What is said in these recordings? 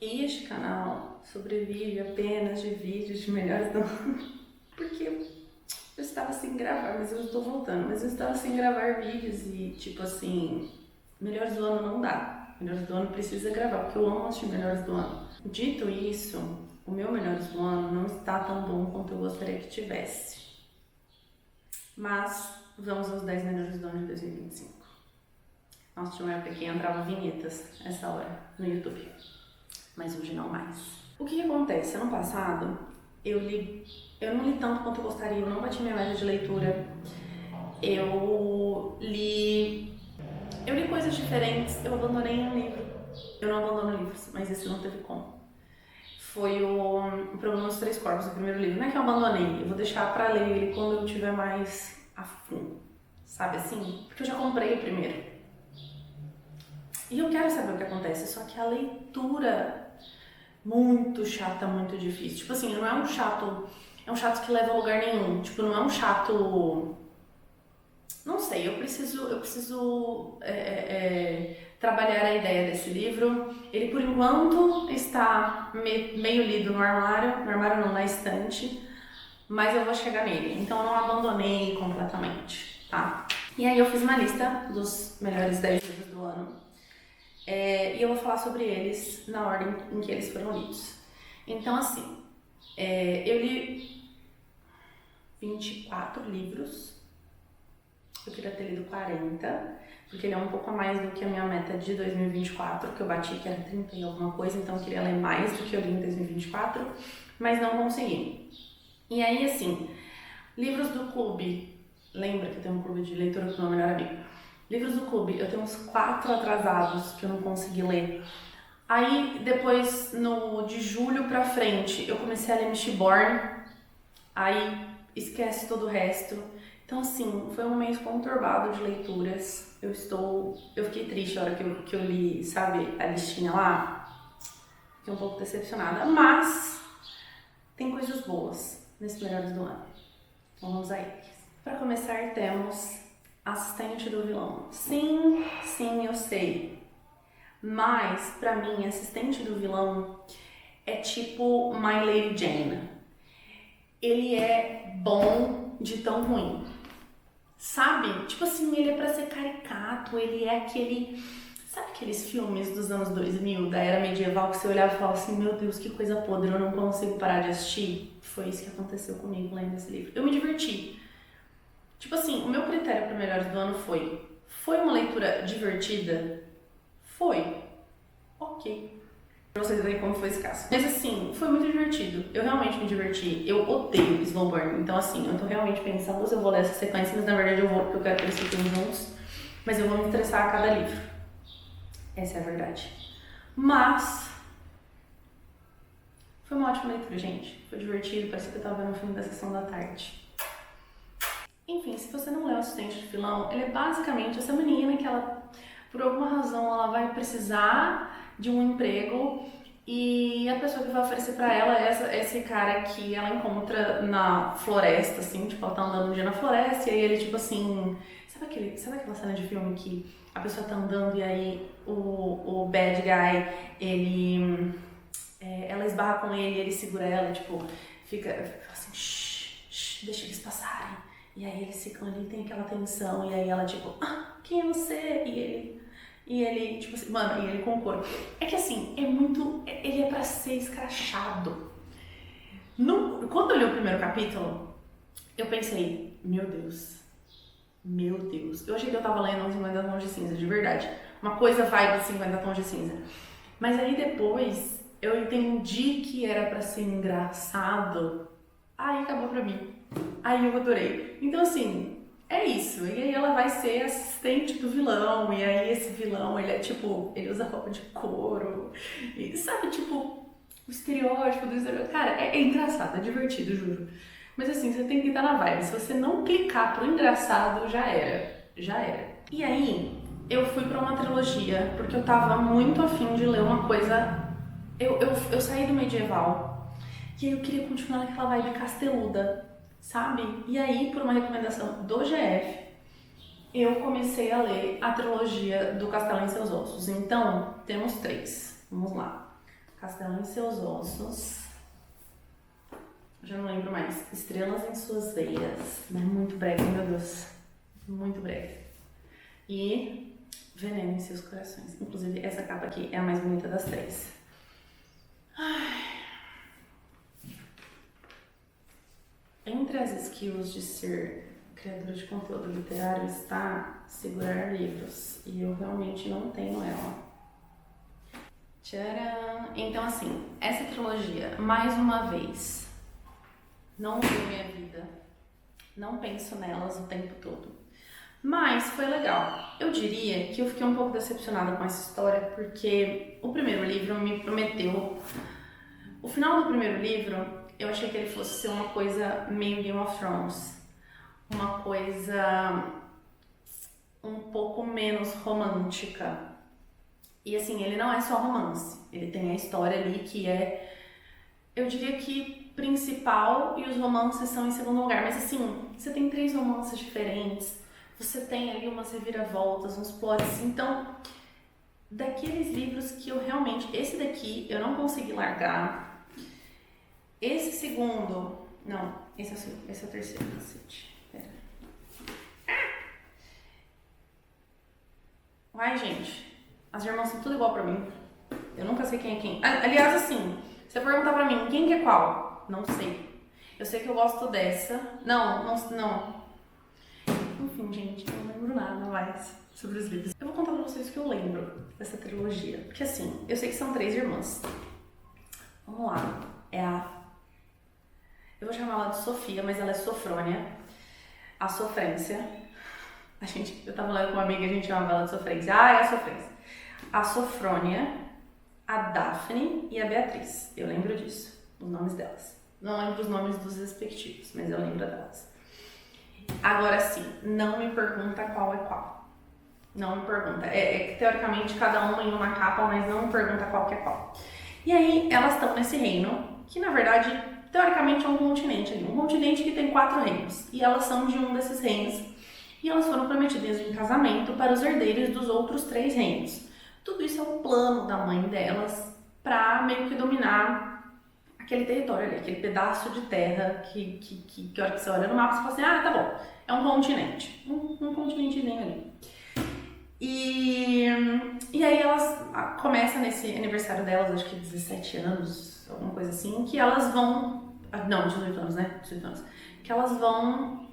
E este canal sobrevive apenas de vídeos de melhores do ano, porque eu estava sem gravar, mas eu estou voltando, mas eu estava sem gravar vídeos e, tipo assim, melhores do ano não dá. Melhores do ano precisa gravar, porque eu amo assistir melhores do ano. Dito isso, o meu melhores do ano não está tão bom quanto eu gostaria que tivesse. Mas vamos aos 10 melhores do ano de 2025. Nossa, tinha uma época que entrava vinhetas essa hora no YouTube, mas hoje não mais. O que acontece? Ano passado eu não li tanto quanto eu gostaria, eu não bati minha média de leitura. Eu li coisas diferentes, eu abandonei um livro. Eu não abandono livros, mas esse não teve como. Foi o Problema dos Três Corpos, o primeiro livro. Não é que eu abandonei, eu vou deixar pra ler ele quando eu tiver mais afim, sabe assim? Porque eu já comprei o primeiro. E eu quero saber o que acontece, só que a leitura muito chata, muito difícil. Tipo assim, não é um chato, é um chato que leva a lugar nenhum. Tipo, não é um chato, não sei, eu preciso trabalhar a ideia desse livro. Ele, por enquanto, está meio lido no armário não, na estante, mas eu vou chegar nele. Então, eu não abandonei completamente, tá? E aí eu fiz uma lista dos melhores 10 livros do ano. E eu vou falar sobre eles na ordem em que eles foram lidos. Então, assim, eu li 24 livros. Eu queria ter lido 40, porque ele é um pouco a mais do que a minha meta de 2024, que eu bati, que era 30 e alguma coisa, então eu queria ler mais do que eu li em 2024, mas não consegui. E aí, assim, livros do clube. Lembra que eu tenho um clube de leitura com o meu melhor amigo? Livros do clube, eu tenho uns 4 atrasados que eu não consegui ler. Aí, depois, de julho pra frente, eu comecei a ler Mistborn. Aí, esquece todo o resto. Então, assim, foi um mês conturbado de leituras. Eu fiquei triste na hora que eu li, sabe, a listinha lá. Fiquei um pouco decepcionada, mas tem coisas boas nesse Melhores do Ano. Então, vamos a eles. Para começar, temos Assistente do Vilão. Sim, eu sei. Mas, pra mim, Assistente do Vilão é tipo My Lady Jane. Ele é bom de tão ruim. Sabe? Tipo assim, ele é pra ser caricato, ele é aquele... Sabe aqueles filmes dos anos 2000, da era medieval, que você olhava e falava assim, meu Deus, que coisa podre, eu não consigo parar de assistir? Foi isso que aconteceu comigo lendo esse livro. Eu me diverti. Tipo assim, o meu critério para melhores do ano foi uma leitura divertida? Foi. Ok. Pra vocês verem como foi escasso. Mas assim, foi muito divertido. Eu realmente me diverti. Eu odeio slow burn. Então assim, eu tô realmente pensando se eu vou ler essa sequência, mas na verdade eu vou, porque eu quero que eles fiquem juntos. Mas eu vou me estressar a cada livro. Essa é a verdade. Mas foi uma ótima leitura, gente. Foi divertido, parecia que eu tava vendo um filme da sessão da tarde. Enfim, se você não leu Assistente de Vilão, ele é basicamente essa menina que ela, por alguma razão, ela vai precisar de um emprego e a pessoa que vai oferecer pra ela é esse cara que ela encontra na floresta, assim, tipo, ela tá andando um dia na floresta e aí ele, tipo assim, sabe aquela cena de filme que a pessoa tá andando e aí o bad guy, ela esbarra com ele segura ela, tipo, fica assim, shh, deixa eles passarem. E aí eles ficam ali, tem aquela tensão, e aí ela tipo, quem é você? E ele tipo assim, mano, e ele concorda. É que assim, ele é pra ser escrachado. Quando eu li o primeiro capítulo, eu pensei, meu Deus. Eu achei que eu tava lendo 50 Tons de Cinza, de verdade. Uma coisa vai de 50 Tons de Cinza. Mas aí depois, eu entendi que era pra ser engraçado. Aí acabou pra mim. Aí eu adorei. Então assim, é isso. E aí ela vai ser assistente do vilão. E aí esse vilão, ele é tipo, ele usa roupa de couro. E sabe, tipo, o estereótipo do estereótipo. Cara, é engraçado, é divertido, juro. Mas assim, você tem que estar na vibe. Se você não clicar pro engraçado, já era. E aí, eu fui pra uma trilogia, porque eu tava muito afim de ler uma coisa. Eu saí do medieval. E aí eu queria continuar naquela vibe casteluda, sabe? E aí, por uma recomendação do GF, eu comecei a ler a trilogia do Castelo em Seus Ossos. Então, temos 3. Vamos lá. Castelo em Seus Ossos. Já não lembro mais. Estrelas em Suas Veias. Muito breve, meu Deus. Muito breve. E Veneno em Seus Corações. Inclusive, essa capa aqui é a mais bonita das três. Ai. Entre as skills de ser criadora de conteúdo literário está segurar livros. E eu realmente não tenho ela. Tcharam! Então, assim, essa trilogia, mais uma vez, não mudou minha vida. Não penso nelas o tempo todo. Mas foi legal. Eu diria que eu fiquei um pouco decepcionada com essa história, porque o primeiro livro me prometeu... O final do primeiro livro, eu achei que ele fosse ser uma coisa meio Game of Thrones. Uma coisa um pouco menos romântica. E assim, ele não é só romance. Ele tem a história ali que é, eu diria que principal, e os romances são em segundo lugar. Mas assim, você tem 3 romances diferentes. Você tem ali umas reviravoltas, uns plots. Então, daqueles livros que eu realmente... Esse daqui eu não consegui largar. Esse segundo... Não, esse é o terceiro, cacete. Pera. Ai, gente. As irmãs são tudo igual pra mim. Eu nunca sei quem é quem. Aliás, assim, se você perguntar pra mim quem que é qual, não sei. Eu sei que eu gosto dessa. Não. Enfim, gente, eu não lembro nada mais sobre os livros. Eu vou contar pra vocês o que eu lembro dessa trilogia. Porque assim, eu sei que são 3 irmãs. Vamos lá. É a... Eu vou chamar ela de Sofia, mas ela é Sofrônia. A Sofrência. Eu tava lá com uma amiga e a gente chamava ela de Sofrência. Ah, é a Sofrência. A Sofrônia, a Daphne e a Beatriz. Eu lembro disso, os nomes delas. Não lembro os nomes dos respectivos, mas eu lembro delas. Agora sim, não me pergunta qual é qual. Não me pergunta. É que teoricamente cada uma em uma capa, mas não me pergunta qual que é qual. E aí elas estão nesse reino, que na verdade, teoricamente é um continente ali. Um continente que tem 4 reinos. E elas são de um desses reinos. E elas foram prometidas em casamento para os herdeiros dos outros 3 reinos. Tudo isso é um plano da mãe delas para meio que dominar aquele território ali, aquele pedaço de terra que a hora que você olha no mapa você fala assim, ah, tá bom, é um continente. Um continentezinho ali. E aí elas começam nesse aniversário delas, acho que 17 anos, alguma coisa assim, que elas vão... Não, 18 anos, né? 18 anos. Que elas vão...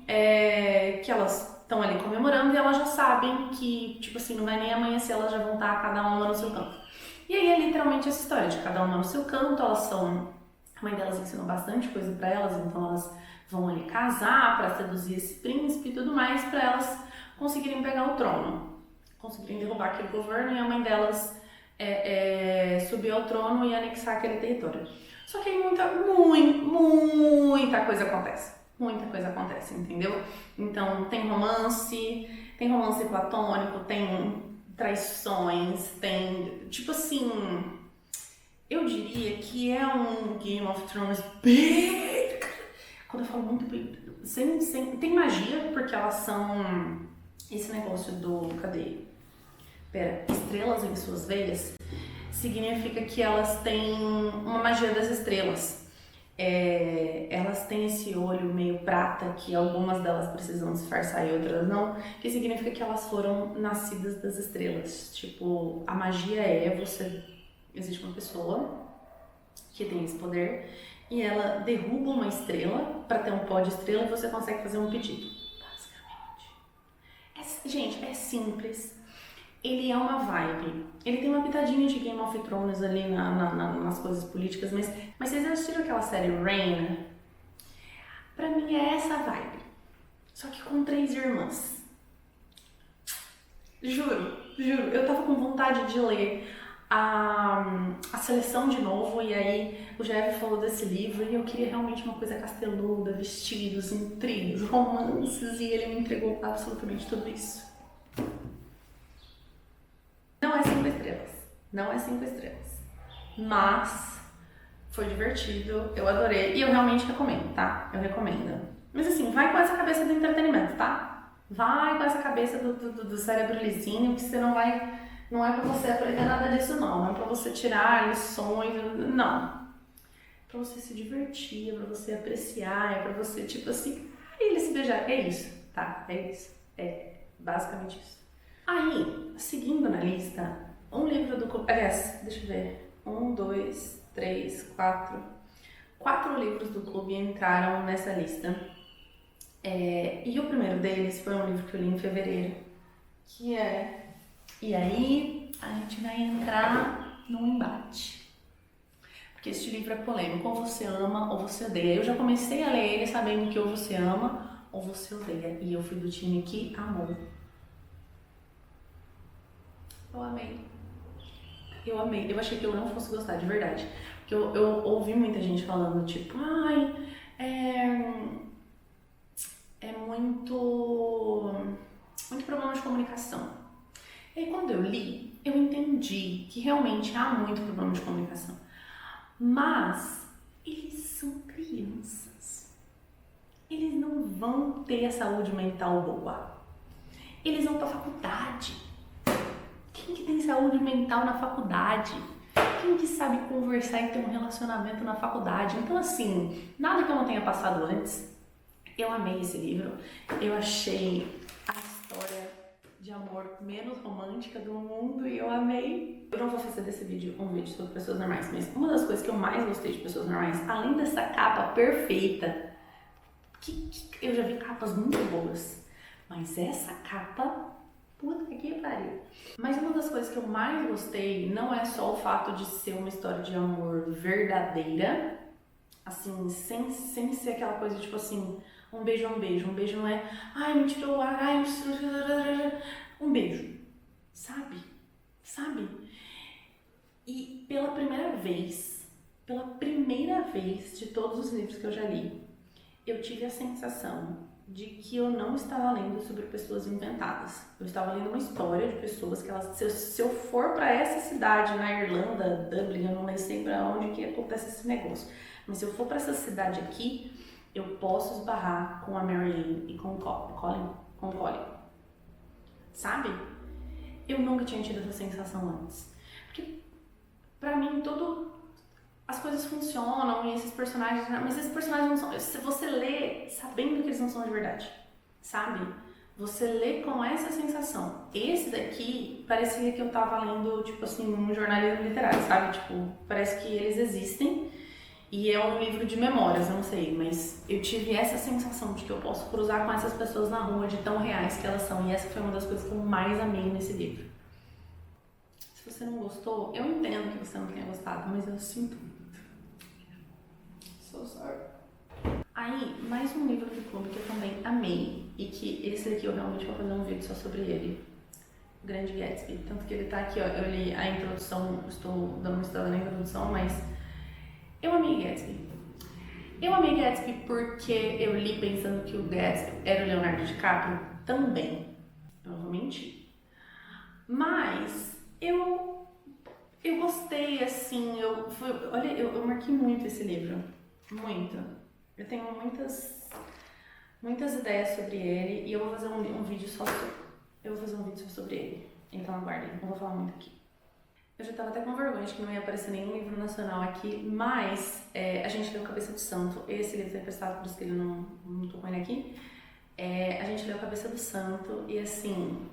que elas estão ali comemorando e elas já sabem que, tipo assim, não vai nem amanhecer, elas já vão estar cada uma no seu canto. E aí é literalmente essa história de cada uma no seu canto, elas são... A mãe delas ensinou bastante coisa pra elas, então elas vão ali casar pra seduzir esse príncipe e tudo mais, pra elas conseguirem pegar o trono, conseguirem derrubar aquele governo e a mãe delas subir ao trono e anexar aquele território. Só que aí muita coisa acontece. Muita coisa acontece, entendeu? Então tem romance platônico, tem traições, tem, tipo assim, eu diria que é um Game of Thrones bem... Quando eu falo muito bem, tem magia, porque elas são esse negócio do, estrelas em suas veias, significa que elas têm uma magia das estrelas. Elas têm esse olho meio prata, que algumas delas precisam disfarçar e outras não, que significa que elas foram nascidas das estrelas. Tipo, a magia existe uma pessoa que tem esse poder e ela derruba uma estrela para ter um pó de estrela e você consegue fazer um pedido, basicamente. Gente, é simples. Ele é uma vibe. Ele tem uma pitadinha de Game of Thrones ali nas coisas políticas, mas vocês já assistiram aquela série Reign? Pra mim é essa vibe. Só que com 3 irmãs. Juro. Eu tava com vontade de ler a seleção de novo, e aí o Jeff falou desse livro e eu queria realmente uma coisa casteluda, vestidos, intrigas, romances, e ele me entregou absolutamente tudo isso. Não é 5 estrelas, mas foi divertido, eu adorei e eu realmente recomendo, tá? Eu recomendo. Mas assim, vai com essa cabeça do entretenimento, tá? Vai com essa cabeça do cérebro lisinho, que você não vai Não é pra você aprender nada disso, não. Não é pra você tirar lições, não. É pra você se divertir, é pra você apreciar, é pra você, tipo assim, ele se beijar. É isso, tá? É isso. É basicamente isso. Aí, seguindo na lista, um livro do clube. Aliás, deixa eu ver. 1, 2, 3, 4. 4 livros do clube entraram nessa lista. E o primeiro deles foi um livro que eu li em fevereiro, que é. E aí, a gente vai entrar num embate. Porque este livro é polêmico, ou você ama ou você odeia. Eu já comecei a ler ele sabendo que ou você ama ou você odeia. E eu fui do time que amou. Eu amei. Eu amei. Eu achei que eu não fosse gostar, de verdade. Porque eu ouvi muita gente falando, tipo, ai, é muito problema de comunicação. E aí, quando eu li, eu entendi que realmente há muito problema de comunicação. Mas eles são crianças. Eles não vão ter a saúde mental boa. Eles vão pra faculdade. Quem que tem saúde mental na faculdade? Quem que sabe conversar e ter um relacionamento na faculdade? Então, assim, nada que eu não tenha passado antes. Eu amei esse livro. Eu achei a história de amor menos romântica do mundo e eu amei. Eu não vou fazer desse vídeo um vídeo sobre pessoas normais, mas uma das coisas que eu mais gostei de pessoas normais, além dessa capa perfeita, que eu já vi capas muito boas, mas essa capa, puta que pariu. Mas uma das coisas que eu mais gostei não é só o fato de ser uma história de amor verdadeira, assim, sem ser aquela coisa tipo assim, um beijo é um beijo. Um beijo não é, ai, me tirou o ar, ai, um beijo, sabe? Sabe? E pela primeira vez de todos os livros que eu já li, eu tive a sensação de que eu não estava lendo sobre pessoas inventadas. Eu estava lendo uma história de pessoas que elas, se eu for para essa cidade na Irlanda, Dublin, eu não sei para onde que acontece esse negócio, mas se eu for para essa cidade aqui, eu posso esbarrar com a Marilyn e com o Colin. Sabe? Eu nunca tinha tido essa sensação antes. Porque pra mim as coisas funcionam e esses personagens, mas esses personagens não são, se você lê sabendo que eles não são de verdade, sabe? Você lê com essa sensação. Esse daqui parecia que eu tava lendo, tipo assim, um jornalismo literário, sabe? Tipo, parece que eles existem e é um livro de memórias, eu não sei, mas eu tive essa sensação de que eu posso cruzar com essas pessoas na rua de tão reais que elas são, e essa foi uma das coisas que eu mais amei nesse livro. Se você não gostou, eu entendo que você não tenha gostado, mas eu sinto muito. So sorry. Aí, mais um livro do clube que eu também amei, e que esse daqui eu realmente vou fazer um vídeo só sobre ele. O Grande Gatsby. Tanto que ele tá aqui, ó, eu li a introdução, estou dando uma estudada na introdução, mas eu amei Gatsby. Eu amei Gatsby porque eu li pensando que o Gatsby era o Leonardo DiCaprio também. Eu não vou mentir. Mas eu gostei, assim, olha, eu marquei muito esse livro. Muito. Eu tenho muitas ideias sobre ele e eu vou fazer um vídeo só sobre ele. Então aguardem, não vou falar muito aqui. Eu já tava até com vergonha de que não ia aparecer nenhum livro nacional aqui, mas a gente leu Cabeça do Santo. Esse livro foi emprestado, por isso que ele não tô com ele aqui. A gente leu Cabeça do Santo e assim,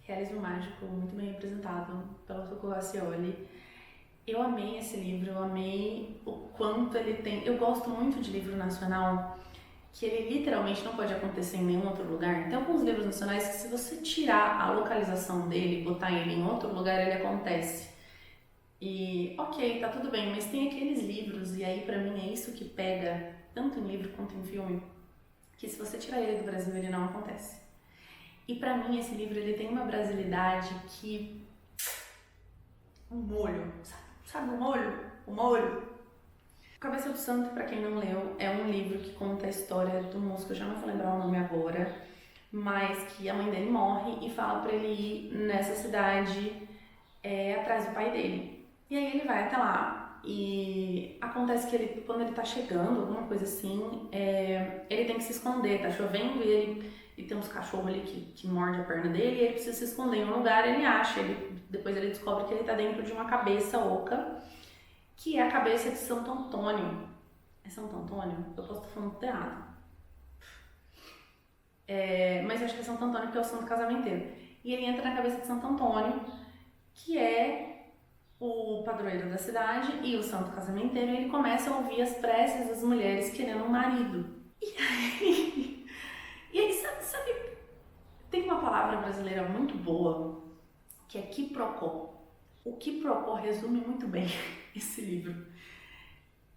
realismo mágico, muito bem representado pela Socorro Acioli. Eu amei esse livro, eu amei o quanto ele tem. Eu gosto muito de livro nacional que ele literalmente não pode acontecer em nenhum outro lugar. Tem alguns livros nacionais que se você tirar a localização dele e botar ele em outro lugar, ele acontece. E ok, tá tudo bem, mas tem aqueles livros, e aí pra mim é isso que pega, tanto em livro quanto em filme, que se você tirar ele do Brasil, ele não acontece. E pra mim esse livro ele tem uma brasilidade que... um molho, sabe o molho? O molho. Cabeça do Santo, pra quem não leu, é um livro que conta a história do músico, eu já não vou lembrar o nome agora, mas que a mãe dele morre e fala pra ele ir nessa cidade atrás do pai dele. E aí ele vai até lá e acontece que quando ele tá chegando, alguma coisa assim, ele tem que se esconder, tá chovendo e e tem uns cachorros ali que morde a perna dele, e ele precisa se esconder em um lugar, ele acha, depois ele descobre que ele tá dentro de uma cabeça oca, que é a cabeça de Santo Antônio. É Santo Antônio? Eu posso estar falando tudo errado. Mas eu acho que é Santo Antônio, que é o santo casamenteiro. E ele entra na cabeça de Santo Antônio, que é o padroeiro da cidade e o santo casamenteiro, e ele começa a ouvir as preces das mulheres querendo um marido. E aí sabe, tem uma palavra brasileira muito boa, que é quiprocó. O quiprocó resume muito bem esse livro.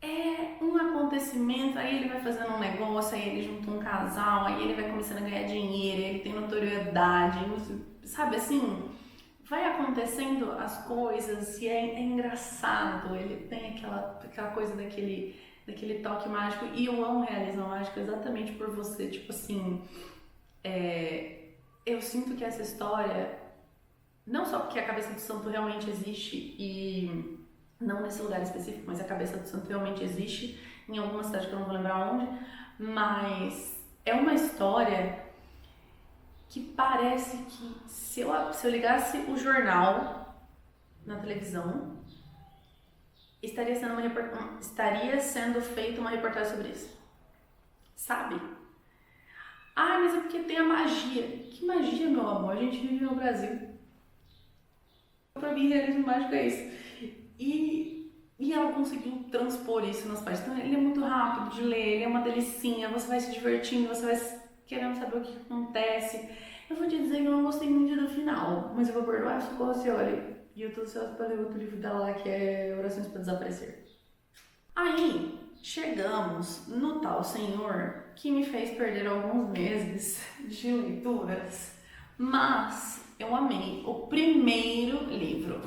É um acontecimento, aí ele vai fazendo um negócio, aí ele junta um casal, aí ele vai começando a ganhar dinheiro, ele tem notoriedade, sabe assim? Vai acontecendo as coisas e é engraçado, ele tem aquela coisa daquele toque mágico, e eu amo realismo mágico exatamente por você, tipo assim, eu sinto que essa história, não só porque a cabeça do santo realmente existe, e não nesse lugar específico, mas a cabeça do santo realmente existe em alguma cidade que eu não vou lembrar onde, mas é uma história que parece que se eu ligasse o jornal na televisão, estaria sendo feita uma reportagem sobre isso. Sabe? Ah, mas é porque tem a magia. Que magia, meu amor? A gente vive no Brasil. Pra mim, realismo mágico é isso. E ela conseguiu transpor isso nas páginas. Então, ele é muito rápido de ler, ele é uma delicinha, você vai se divertindo, você vai querendo saber o que acontece. Eu vou te dizer que eu não gostei muito do final, mas eu vou perdoar se você olha. E eu tô ansiosa pra ler outro livro dela lá, que é Orações para Desaparecer. Aí, chegamos no tal senhor que me fez perder alguns meses de leituras, mas eu amei o primeiro livro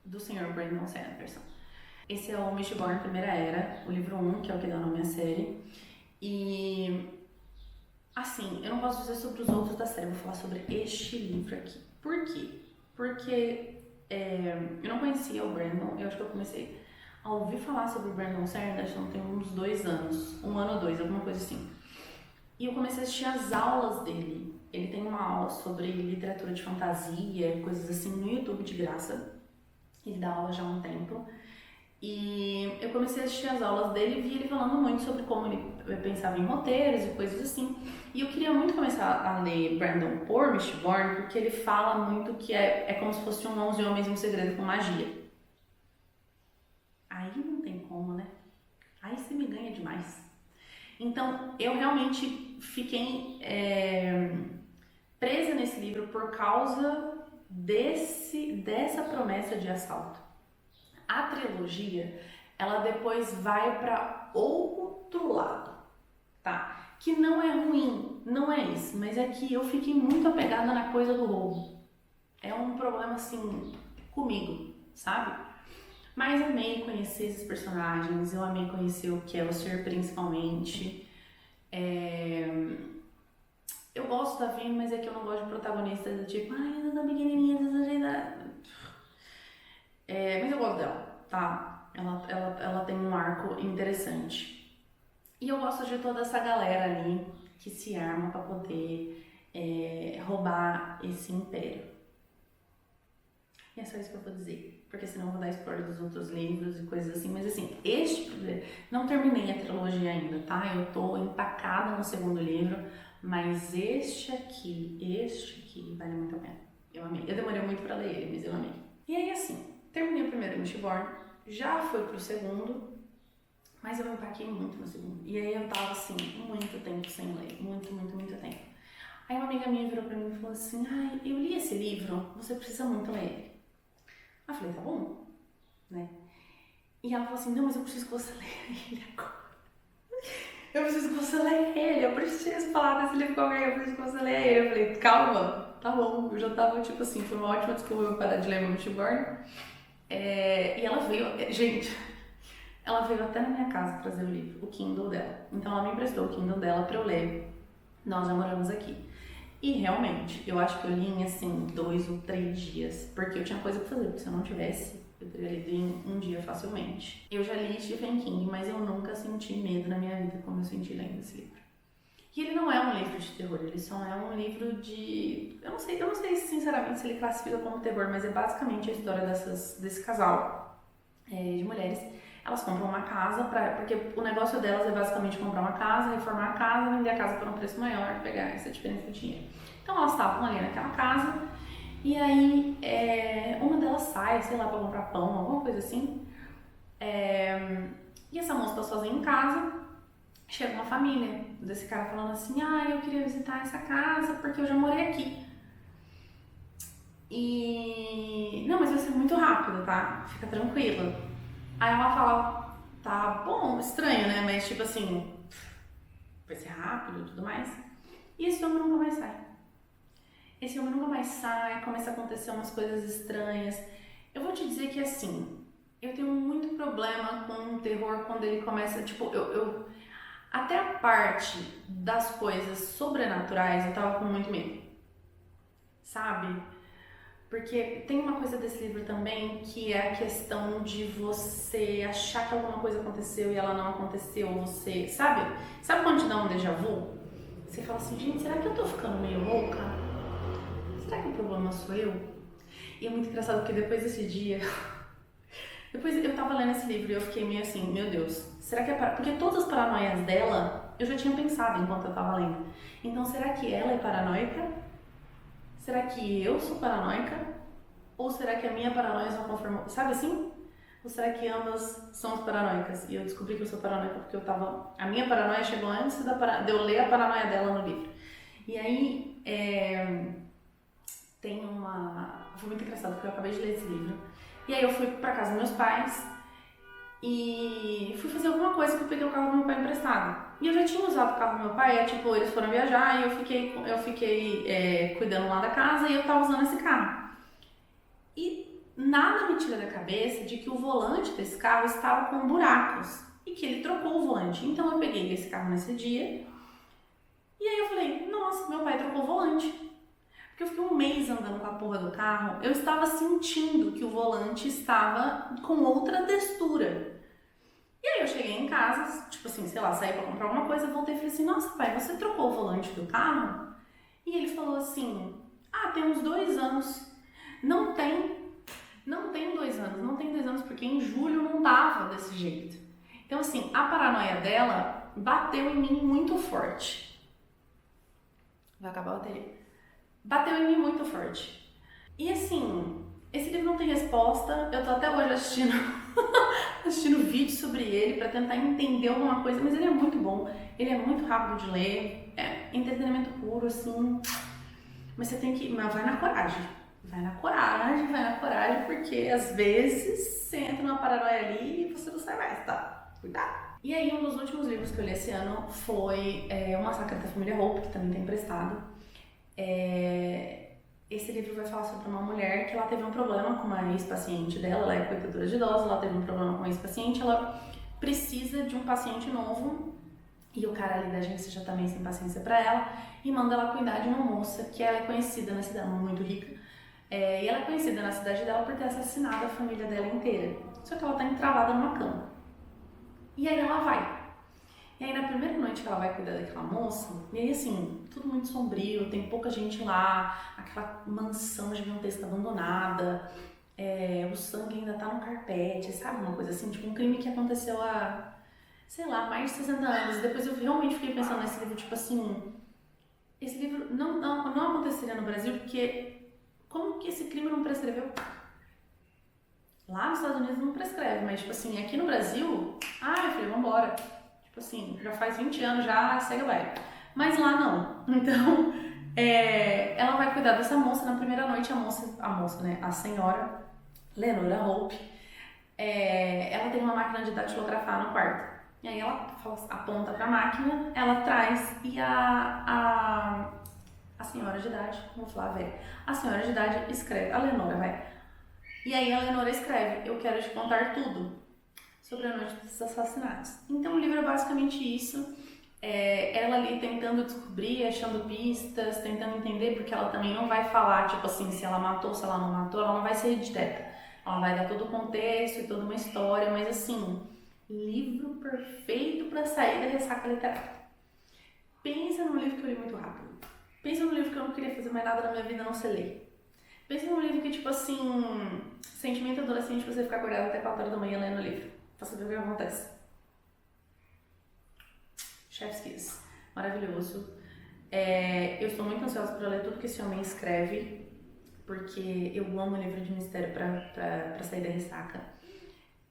do senhor Brandon Sanderson. Esse é o Mistborn Primeira Era, o livro 1, que é o que dá nome à série. E, assim, eu não posso dizer sobre os outros da série, vou falar sobre este livro aqui. Por quê? Porque eu não conhecia o Brandon, eu acho que eu comecei a ouvir falar sobre o Brandon Sanderson tem uns 2 anos, 1 ano ou 2, alguma coisa assim. E eu comecei a assistir as aulas dele. Ele tem uma aula sobre literatura de fantasia, coisas assim, no YouTube de graça. Ele dá aula já há um tempo. E eu comecei a assistir as aulas dele e vi ele falando muito sobre como ele pensava em roteiros e coisas assim. E eu queria muito começar a ler Brandon por Mistborn, porque ele fala muito que é como se fosse um 11 Homens e um Segredo com magia. Aí não tem como, né? Aí você me ganha demais. Então, eu realmente fiquei presa nesse livro por causa dessa promessa de assalto. A trilogia, ela depois vai para outro lado, tá? Que não é ruim, não é isso, mas é que eu fiquei muito apegada na coisa do roubo. É um problema, assim, comigo, sabe? Mas eu amei conhecer esses personagens, eu amei conhecer o Kelsier, principalmente. Eu gosto da Vayne, mas é que eu não gosto de protagonistas do tipo, ai, ela tá pequenininha, desajeitada. Mas eu gosto dela, tá? Ela tem um arco interessante. E eu gosto de toda essa galera ali que se arma pra poder roubar esse império. E é só isso que eu vou dizer, porque senão eu vou dar spoiler dos outros livros e coisas assim. Mas assim, não terminei a trilogia ainda, tá? Eu tô empacada no segundo livro, mas este aqui vale muito a pena. Eu amei. Eu demorei muito pra ler ele, mas eu amei. E aí assim, terminei o primeiro Mistborn, já fui pro segundo, mas eu me empaquei muito no segundo. E aí eu tava assim, muito tempo sem ler, muito tempo. Aí uma amiga minha virou pra mim e falou assim, ai, eu li esse livro, você precisa muito ler ele. Eu falei, tá bom, né? E ela falou assim, não, mas eu preciso que você leia ele agora. Eu preciso que você leia ele, eu preciso falar desse livro com alguém, eu preciso que você leia ele. Eu falei, calma, tá bom. Eu já tava, tipo assim, foi uma ótima desculpa eu parar de ler meu Mistborn. E ela veio, gente, ela veio até na minha casa trazer o livro, o Kindle dela. Então ela me emprestou o Kindle dela pra eu ler. Nós já moramos aqui. E realmente, eu acho que eu li em assim 2 ou 3 dias, porque eu tinha coisa pra fazer, porque se eu não tivesse, eu teria lido em um dia facilmente. Eu já li Stephen King, mas eu nunca senti medo na minha vida como eu senti lendo esse livro. E ele não é um livro de terror, ele só é um livro de... Eu não sei sinceramente se ele classifica como terror, mas é basicamente a história desse casal de mulheres. Elas compram uma casa, porque o negócio delas é basicamente comprar uma casa, reformar a casa, vender a casa por um preço maior, pegar essa diferença de dinheiro. Então elas estavam ali naquela casa, e aí uma delas sai, sei lá, pra comprar pão, alguma coisa assim. E essa moça tá sozinha em casa. Chega uma família desse cara falando assim, eu queria visitar essa casa porque eu já morei aqui. E... Não, mas vai ser muito rápido, tá? Fica tranquila. Aí ela fala, tá bom, estranho, né? Mas tipo assim, vai ser rápido e tudo mais. E esse homem nunca mais sai. Esse homem nunca mais sai, começa a acontecer umas coisas estranhas. Eu vou te dizer que assim, eu tenho muito problema com o terror quando ele começa, tipo, até a parte das coisas sobrenaturais eu tava com muito medo, sabe? Porque tem uma coisa desse livro também que é a questão de você achar que alguma coisa aconteceu e ela não aconteceu, você, sabe? Sabe quando te dá um déjà vu? Você fala assim, gente, será que eu tô ficando meio louca? Será que o problema sou eu? E é muito engraçado porque depois desse dia... Depois eu tava lendo esse livro e eu fiquei meio assim, meu Deus, será que é porque todas as paranoias dela eu já tinha pensado enquanto eu tava lendo. Então será que ela é paranoica? Será que eu sou paranoica? Ou será que a minha paranoia só confirmou? Sabe assim? Ou será que ambas somos paranoicas? E eu descobri que eu sou paranoica porque eu tava... A minha paranoia chegou antes de eu ler a paranoia dela no livro. E aí, tem uma... Foi muito engraçado porque eu acabei de ler esse livro. E aí eu fui pra casa dos meus pais e fui fazer alguma coisa que eu peguei o carro do meu pai emprestado. E eu já tinha usado o carro do meu pai, tipo, eles foram viajar e eu fiquei cuidando lá da casa e eu tava usando esse carro. E nada me tira da cabeça de que o volante desse carro estava com buracos e que ele trocou o volante. Então eu peguei esse carro nesse dia e aí eu falei, nossa, meu pai trocou o volante. Porque eu fiquei um mês andando com a porra do carro, eu estava sentindo que o volante estava com outra textura. E aí eu cheguei em casa, tipo assim, sei lá, saí pra comprar alguma coisa, voltei e falei assim, nossa pai, você trocou o volante do carro? E ele falou assim, tem uns 2 anos. Não tem 2 anos, não tem 2 anos, porque em julho não tava desse jeito. Então assim, a paranoia dela bateu em mim muito forte. Vai acabar a bateria. Bateu em mim muito forte. E assim, esse livro não tem resposta, eu tô até hoje assistindo vídeo sobre ele pra tentar entender alguma coisa, mas ele é muito bom, ele é muito rápido de ler, é entretenimento puro, assim, mas você tem que, mas vai na coragem, porque às vezes você entra numa paranoia ali e você não sai mais, tá? Cuidado! E aí, um dos últimos livros que eu li esse ano foi O Massacre da Família Hope, que também tem emprestado. Esse livro vai falar sobre uma mulher que ela teve um problema com uma ex-paciente dela, ela é cuidadora de idosos, ela teve um problema com uma ex-paciente, ela precisa de um paciente novo e o cara ali da agência já tá meio sem paciência pra ela e manda ela cuidar de uma moça que ela é conhecida na cidade, muito rica, e ela é conhecida na cidade dela por ter assassinado a família dela inteira, só que ela tá entravada numa cama. E aí ela vai. E aí na primeira noite que ela vai cuidar daquela moça, e aí assim, tudo muito sombrio, tem pouca gente lá, aquela mansão gigantesca abandonada, o sangue ainda tá no carpete, sabe? Uma coisa assim, tipo um crime que aconteceu há, sei lá, mais de 60 anos. E depois eu realmente fiquei pensando nesse livro, tipo assim, esse livro não aconteceria no Brasil porque como que esse crime não prescreveu? Lá nos Estados Unidos não prescreve, mas tipo assim, aqui no Brasil, meu filho, vambora. Tipo assim, já faz 20 anos já, segue o baile. Mas lá não. Então, ela vai cuidar dessa moça. Na primeira noite, a moça, né? A senhora Lenora Hope, ela tem uma máquina de datilografar no quarto. E aí ela aponta pra máquina, ela traz e a senhora de idade, vou falar velha, a senhora de idade escreve, a Lenora vai. E aí a Lenora escreve, eu quero te contar tudo sobre a noite dos assassinatos. Então o livro é basicamente isso, ela ali tentando descobrir, achando pistas, tentando entender, porque ela também não vai falar, tipo assim, se ela matou, se ela não matou, ela não vai ser direta. Ela vai dar todo o contexto e toda uma história, mas assim, livro perfeito para sair da ressaca literária. Pensa num livro que eu li muito rápido. Pensa num livro que eu não queria fazer mais nada na minha vida a não ser ler. Pensa num livro que, tipo assim, sentimento adolescente, você ficar acordado até 4 horas da manhã lendo o livro. Pra saber o que acontece. Chef's Kiss. Maravilhoso. Eu estou muito ansiosa para ler tudo que esse homem escreve, porque eu amo livro de mistério pra sair da ressaca.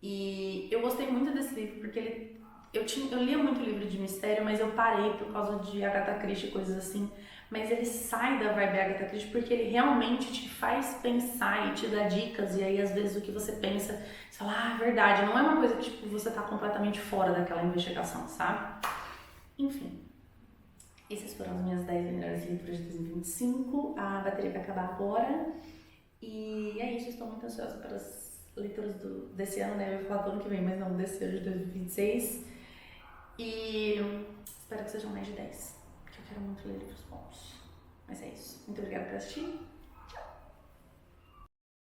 E eu gostei muito desse livro, porque eu lia muito livro de mistério, mas eu parei por causa de Agatha Christie e coisas assim. Mas ele sai da vibe Agatha Christie porque ele realmente te faz pensar e te dá dicas. E aí, às vezes, o que você pensa, você fala, é verdade. Não é uma coisa que tipo, você tá completamente fora daquela investigação, sabe? Enfim. Esses foram as minhas 10 melhores leituras de 2025. A bateria vai acabar agora. E é isso, estou muito ansiosa para as leituras desse ano, né? Eu ia falar do ano que vem, mas não, desse ano de 2026. E espero que sejam mais de 10, porque eu quero muito ler livros bons. Mas é isso. Muito obrigada por assistir.